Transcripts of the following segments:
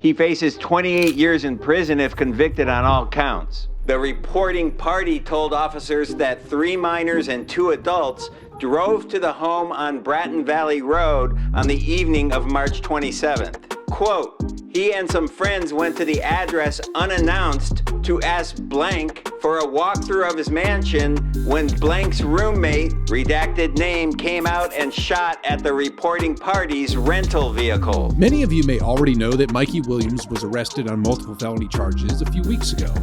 He faces 28 years in prison if convicted on all counts. The reporting party told officers that 3 minors and 2 adults drove to the home on Bratton Valley Road on the evening of March 27th. Quote, he and some friends went to the address unannounced to ask blank for a walkthrough of his mansion when blank's roommate, redacted name, came out and shot at the reporting party's rental vehicle. Many of you may already know that Mikey Williams was arrested on multiple felony charges a few weeks ago.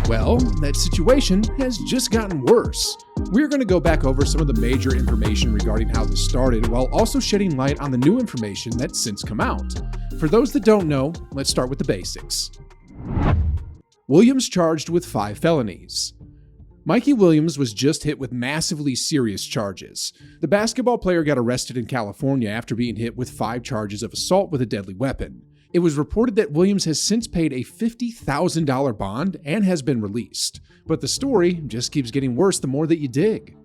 Well, that situation has just gotten worse. We're going to go back over some of the major information regarding how this started, while also shedding light on the new information that's since come out. For those that don't know, let's start with the basics. Williams charged with 5 felonies. Mikey Williams was just hit with massively serious charges. The basketball player got arrested in California after being hit with 5 charges of assault with a deadly weapon. It was reported that Williams has since paid a $50,000 bond and has been released. But the story just keeps getting worse the more that you dig.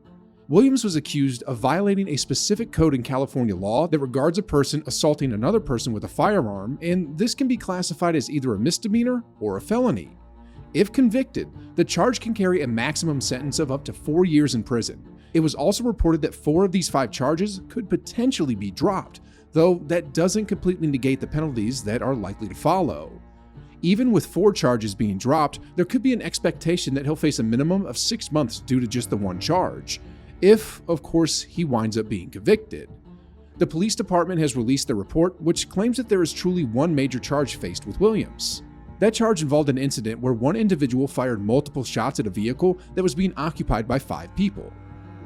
Williams was accused of violating a specific code in California law that regards a person assaulting another person with a firearm, and this can be classified as either a misdemeanor or a felony. If convicted, the charge can carry a maximum sentence of up to 4 years in prison. It was also reported that 4 of these 5 charges could potentially be dropped, though that doesn't completely negate the penalties that are likely to follow. Even with 4 charges being dropped, there could be an expectation that he'll face a minimum of 6 months due to just the 1 charge. If, of course, he winds up being convicted. The police department has released their report, which claims that there is truly 1 major charge faced with Williams. That charge involved an incident where 1 individual fired multiple shots at a vehicle that was being occupied by 5 people.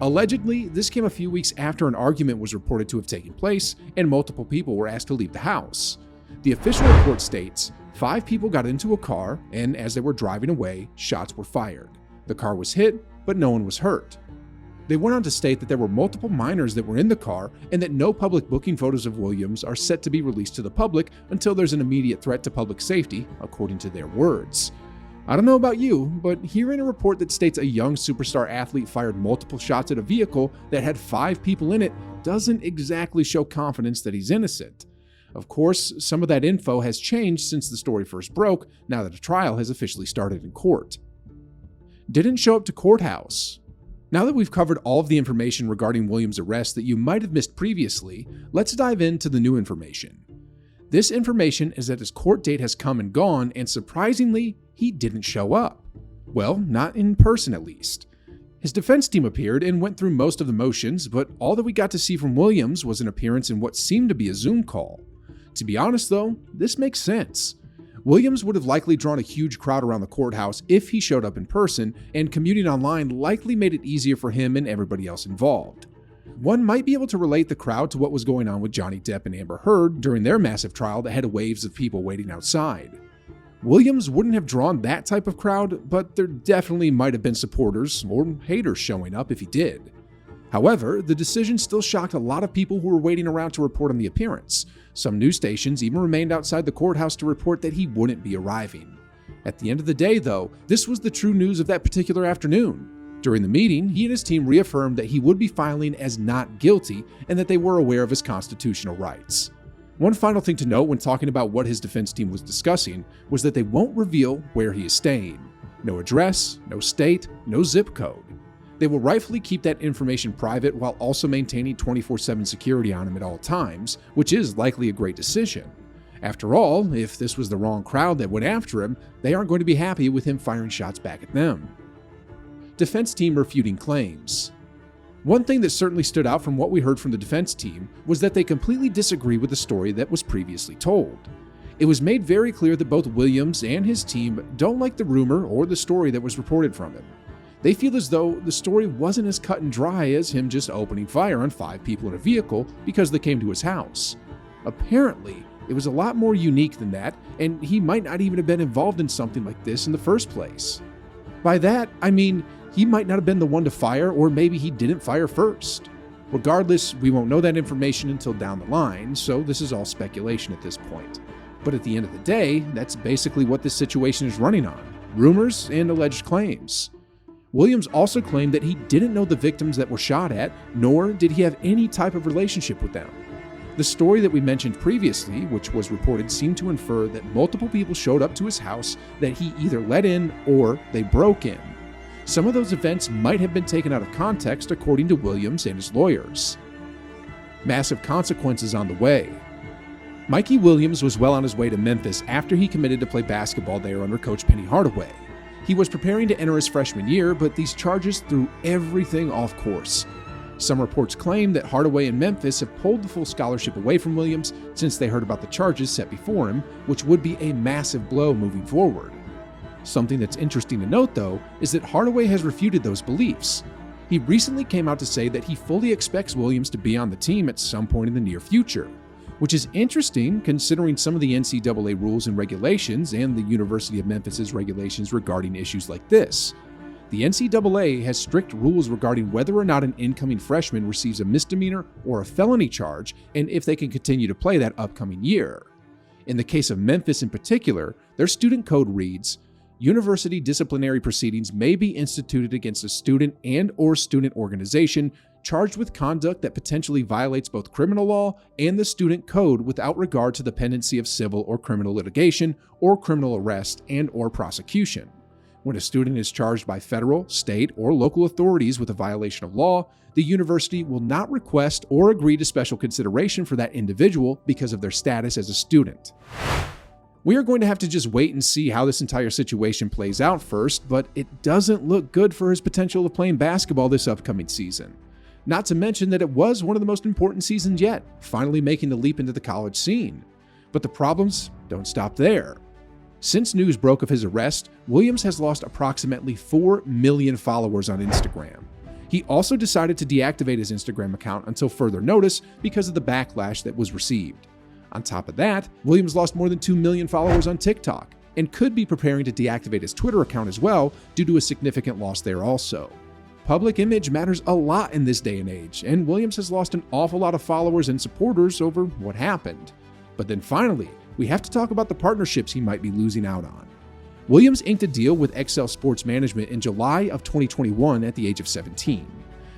Allegedly, this came a few weeks after an argument was reported to have taken place and multiple people were asked to leave the house. The official report states 5 people got into a car, and as they were driving away, shots were fired. The car was hit, but no one was hurt. They went on to state that there were multiple minors that were in the car and that no public booking photos of Williams are set to be released to the public until there's an immediate threat to public safety, according to their words. I don't know about you, but hearing a report that states a young superstar athlete fired multiple shots at a vehicle that had 5 people in it doesn't exactly show confidence that he's innocent. Of course, some of that info has changed since the story first broke, now that a trial has officially started in court. Didn't show up to courthouse. Now that we've covered all of the information regarding Williams' arrest that you might have missed previously, let's dive into the new information. This information is that his court date has come and gone, and surprisingly, he didn't show up. Well, not in person at least. His defense team appeared and went through most of the motions, but all that we got to see from Williams was an appearance in what seemed to be a Zoom call. To be honest though, this makes sense. Williams would have likely drawn a huge crowd around the courthouse if he showed up in person, and commuting online likely made it easier for him and everybody else involved. One might be able to relate the crowd to what was going on with Johnny Depp and Amber Heard during their massive trial that had waves of people waiting outside. Williams wouldn't have drawn that type of crowd, but there definitely might have been supporters or haters showing up if he did. However, the decision still shocked a lot of people who were waiting around to report on the appearance. Some news stations even remained outside the courthouse to report that he wouldn't be arriving. At the end of the day, though, this was the true news of that particular afternoon. During the meeting, he and his team reaffirmed that he would be filing as not guilty and that they were aware of his constitutional rights. One final thing to note when talking about what his defense team was discussing was that they won't reveal where he is staying. No address, no state, no zip code. They will rightfully keep that information private while also maintaining 24/7 security on him at all times, which is likely a great decision. After all, if this was the wrong crowd that went after him, they aren't going to be happy with him firing shots back at them. Defense team refuting claims. One thing that certainly stood out from what we heard from the defense team was that they completely disagree with the story that was previously told. It was made very clear that both Williams and his team don't like the rumor or the story that was reported from him. They feel as though the story wasn't as cut and dry as him just opening fire on 5 people in a vehicle because they came to his house. Apparently, it was a lot more unique than that, and he might not even have been involved in something like this in the first place. By that, I mean he might not have been the one to fire, or maybe he didn't fire first. Regardless, we won't know that information until down the line, so this is all speculation at this point. But at the end of the day, that's basically what this situation is running on: rumors and alleged claims. Williams also claimed that he didn't know the victims that were shot at, nor did he have any type of relationship with them. The story that we mentioned previously, which was reported, seemed to infer that multiple people showed up to his house that he either let in or they broke in. Some of those events might have been taken out of context, according to Williams and his lawyers. Massive consequences on the way. Mikey Williams was well on his way to Memphis after he committed to play basketball there under Coach Penny Hardaway. He was preparing to enter his freshman year, but these charges threw everything off course. Some reports claim that Hardaway and Memphis have pulled the full scholarship away from Williams since they heard about the charges set before him, which would be a massive blow moving forward. Something that's interesting to note, though, is that Hardaway has refuted those beliefs. He recently came out to say that he fully expects Williams to be on the team at some point in the near future, which is interesting considering some of the NCAA rules and regulations and the University of Memphis's regulations regarding issues like this. The NCAA has strict rules regarding whether or not an incoming freshman receives a misdemeanor or a felony charge, and if they can continue to play that upcoming year. In the case of Memphis in particular, their student code reads, "University disciplinary proceedings may be instituted against a student and/or student organization charged with conduct that potentially violates both criminal law and the student code without regard to the pendency of civil or criminal litigation or criminal arrest and/or prosecution. When a student is charged by federal, state, or local authorities with a violation of law, the university will not request or agree to special consideration for that individual because of their status as a student." We are going to have to just wait and see how this entire situation plays out first, but it doesn't look good for his potential of playing basketball this upcoming season. Not to mention that it was one of the most important seasons yet, finally making the leap into the college scene. But the problems don't stop there. Since news broke of his arrest, Williams has lost approximately 4 million followers on Instagram. He also decided to deactivate his Instagram account until further notice because of the backlash that was received. On top of that, Williams lost more than 2 million followers on TikTok and could be preparing to deactivate his Twitter account as well due to a significant loss there also. Public image matters a lot in this day and age, and Williams has lost an awful lot of followers and supporters over what happened. But then finally, we have to talk about the partnerships he might be losing out on. Williams inked a deal with Excel Sports Management in July of 2021 at the age of 17.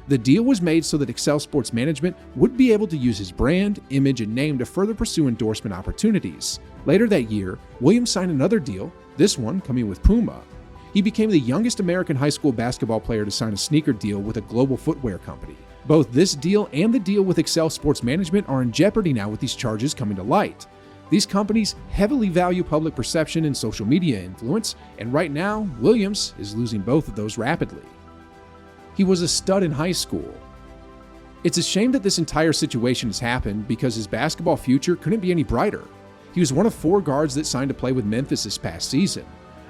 The deal was made so that Excel Sports Management would be able to use his brand, image, and name to further pursue endorsement opportunities. Later that year, Williams signed another deal, this one coming with Puma. He became the youngest American high school basketball player to sign a sneaker deal with a global footwear company. Both this deal and the deal with Excel Sports Management are in jeopardy now with these charges coming to light. These companies heavily value public perception and social media influence, and right now, Williams is losing both of those rapidly. He was a stud in high school. It's a shame that this entire situation has happened because his basketball future couldn't be any brighter. He was one of 4 guards that signed to play with Memphis this past season,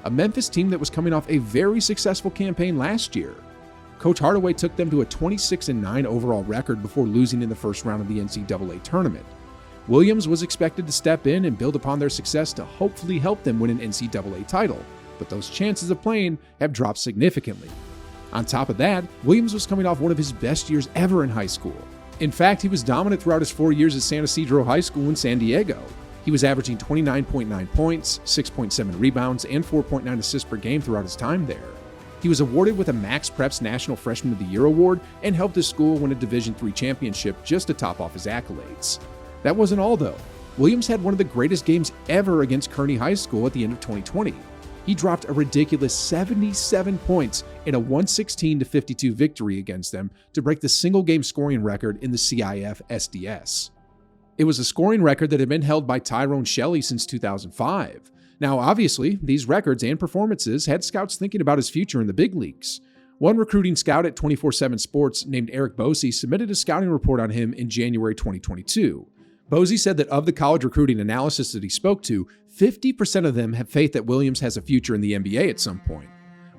a Memphis team that was coming off a very successful campaign last year. Coach Hardaway took them to a 26-9 overall record before losing in the first round of the NCAA tournament. Williams was expected to step in and build upon their success to hopefully help them win an NCAA title, but those chances of playing have dropped significantly. On top of that, Williams was coming off one of his best years ever in high school. In fact, he was dominant throughout his 4 years at San Ysidro High School in San Diego. He was averaging 29.9 points, 6.7 rebounds, and 4.9 assists per game throughout his time there. He was awarded with a Max Preps National Freshman of the Year award and helped his school win a Division III championship just to top off his accolades. That wasn't all though. Williams had one of the greatest games ever against Kearney High School at the end of 2020. He dropped a ridiculous 77 points in a 116-52 victory against them to break the single-game scoring record in the CIF SDS. It was a scoring record that had been held by Tyrone Shelley since 2005. Now, obviously, these records and performances had scouts thinking about his future in the big leagues. One recruiting scout at 24/7 Sports named Eric Bosey submitted a scouting report on him in January 2022. Bosey said that of the college recruiting analysis that he spoke to, 50% of them have faith that Williams has a future in the NBA at some point.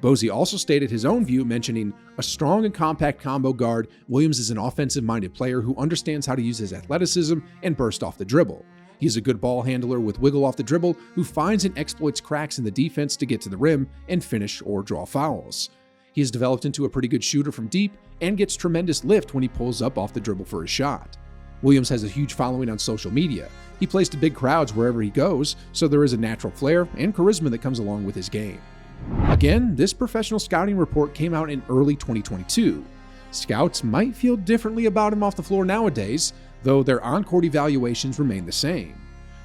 Bosey also stated his own view, mentioning, "A strong and compact combo guard, Williams is an offensive-minded player who understands how to use his athleticism and burst off the dribble. He is a good ball handler with wiggle off the dribble who finds and exploits cracks in the defense to get to the rim and finish or draw fouls. He has developed into a pretty good shooter from deep and gets tremendous lift when he pulls up off the dribble for a shot. Williams has a huge following on social media. He plays to big crowds wherever he goes, so there is a natural flair and charisma that comes along with his game." Again, this professional scouting report came out in early 2022. Scouts might feel differently about him off the floor nowadays, though their on-court evaluations remain the same.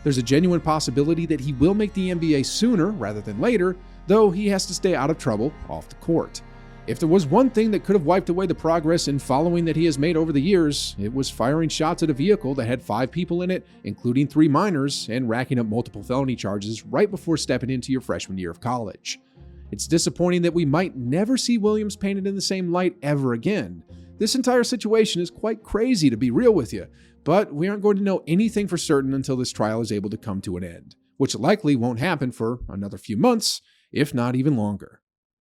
There's a genuine possibility that he will make the NBA sooner rather than later, though he has to stay out of trouble off the court. If there was one thing that could have wiped away the progress and following that he has made over the years, it was firing shots at a vehicle that had 5 people in it, including 3 minors, and racking up multiple felony charges right before stepping into your freshman year of college. It's disappointing that we might never see Williams painted in the same light ever again. This entire situation is quite crazy, to be real with you, but we aren't going to know anything for certain until this trial is able to come to an end, which likely won't happen for another few months, if not even longer.